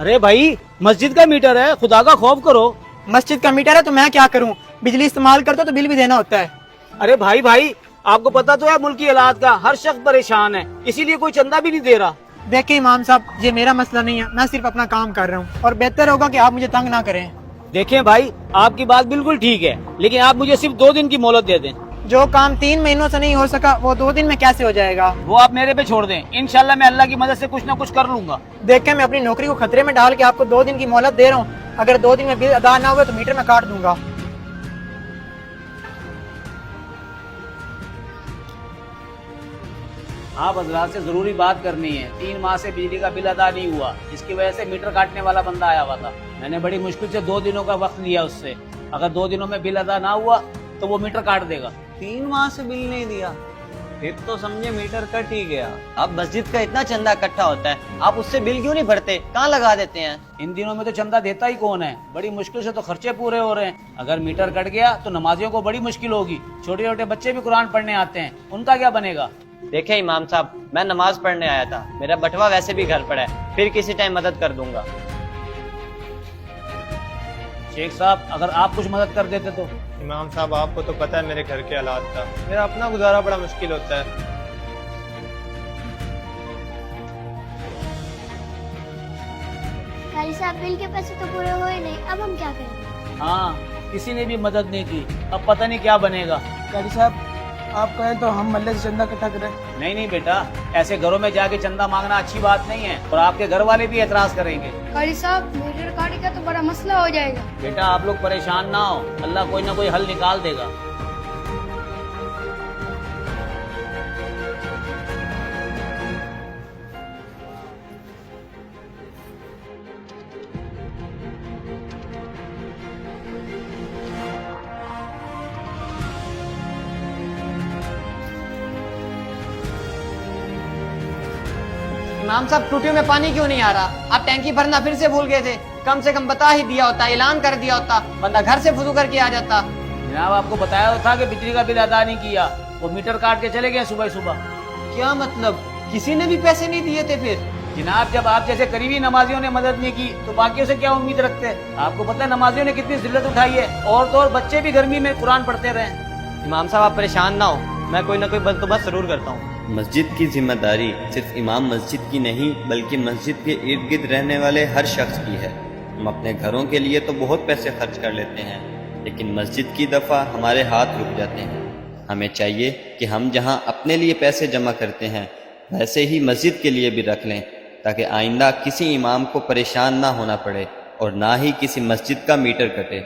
अरे भाई मस्जिद का मीटर है, खुदा का खौफ करो। मस्जिद का मीटर है तो मैं क्या करूं? बिजली इस्तेमाल करता तो बिल भी देना होता है। अरे भाई आपको पता तो है मुल्क की हालात का, हर शख्स परेशान है, इसीलिए कोई चंदा भी नहीं दे रहा। देखिए इमाम साहब, ये मेरा मसला नहीं है, मैं सिर्फ अपना काम कर रहा हूँ और बेहतर होगा कि आप मुझे तंग ना करें। देखें भाई, आपकी बात बिल्कुल ठीक है, लेकिन आप मुझे सिर्फ 2 दिन की मोहलत दे दें। जो काम 3 महीनों से नहीं हो सका वो 2 दिन में कैसे हो जाएगा? वो आप मेरे पे छोड़ दें, इंशाल्लाह मैं अल्लाह की मदद से कुछ ना कुछ कर लूंगा। देखें, मैं अपनी नौकरी को खतरे में डाल के आपको 2 दिन की मोहलत दे रहा हूँ। अगर 2 दिन में बिल अदा ना हुए तो मीटर में काट दूंगा। आप हजरात से जरूरी बात करनी है। 3 माह से बिजली का बिल अदा नहीं हुआ, इसकी वजह से मीटर काटने वाला बंदा आया हुआ था। मैंने बड़ी मुश्किल से 2 दिनों का वक्त लिया उससे। अगर 2 दिनों में बिल अदा ना हुआ तो वो मीटर काट देगा। 3 माह से बिल नहीं दिया, फिर तो समझे मीटर कट ही गया। अब मस्जिद का इतना चंदा इकट्ठा होता है, आप उससे बिल क्यों नहीं भरते? कहाँ लगा देते हैं? इन दिनों में तो चंदा देता ही कौन है, बड़ी मुश्किल से तो खर्चे पूरे हो रहे हैं। अगर मीटर कट गया तो नमाजियों को बड़ी मुश्किल होगी। छोटे छोटे बच्चे भी कुरान पढ़ने आते हैं, उनका क्या बनेगा? देखे इमाम साहब, मैं नमाज पढ़ने आया था, मेरा बटवा वैसे भी घर पड़ा है, फिर किसी टाइम मदद कर दूंगा। शेख साहब, अगर आप कुछ मदद कर देते तो। इमाम साहब, आपको तो पता है मेरे घर के हालात का, मेरा अपना गुजारा बड़ा मुश्किल होता है। कारी साहब, बिल के पैसे तो पूरे हुए नहीं, अब हम क्या करें? हाँ, किसी ने भी मदद नहीं की, अब पता नहीं क्या बनेगा। कारी साहब, आप कहें तो हम मल्ले से चंदा इकट्ठा करें। नहीं बेटा, ऐसे घरों में जाके चंदा मांगना अच्छी बात नहीं है, और आपके घर वाले भी एतराज करेंगे। कारी साहब, मीटर काटे का तो बड़ा मसला हो जाएगा। बेटा आप लोग परेशान ना हो, अल्लाह कोई ना कोई हल निकाल देगा। इमाम साहब, टूटियों में पानी क्यों नहीं आ रहा? आप टैंकी भरना फिर से भूल गए थे। कम से कम बता ही दिया होता, ऐलान कर दिया होता, बंदा घर से फुदू करके आ जाता। जनाब आपको बताया तो था कि बिजली का बिल अदा नहीं किया, वो मीटर काट के चले गए सुबह सुबह। क्या मतलब, किसी ने भी पैसे नहीं दिए थे फिर? जनाब, जब आप जैसे करीबी नमाजियों ने मदद नहीं की तो बाकियों से क्या उम्मीद रखते हैं? आपको पता है नमाजियों ने कितनी जिल्लत उठाई है, और तो और बच्चे भी गर्मी में कुरान पढ़ते रहे। इमाम साहब, आप परेशान ना हो, मैं कोई ना कोई बंदोबस्त जरूर करता हूँ। मस्जिद की जिम्मेदारी सिर्फ इमाम मस्जिद की नहीं, बल्कि मस्जिद के इर्द गिर्द रहने वाले हर शख्स की है। हम अपने घरों के लिए तो बहुत पैसे खर्च कर लेते हैं, लेकिन मस्जिद की दफ़ा हमारे हाथ रुक जाते हैं। हमें चाहिए कि हम जहां अपने लिए पैसे जमा करते हैं, वैसे ही मस्जिद के लिए भी रख लें, ताकि आइंदा किसी इमाम को परेशान ना होना पड़े और ना ही किसी मस्जिद का मीटर कटे।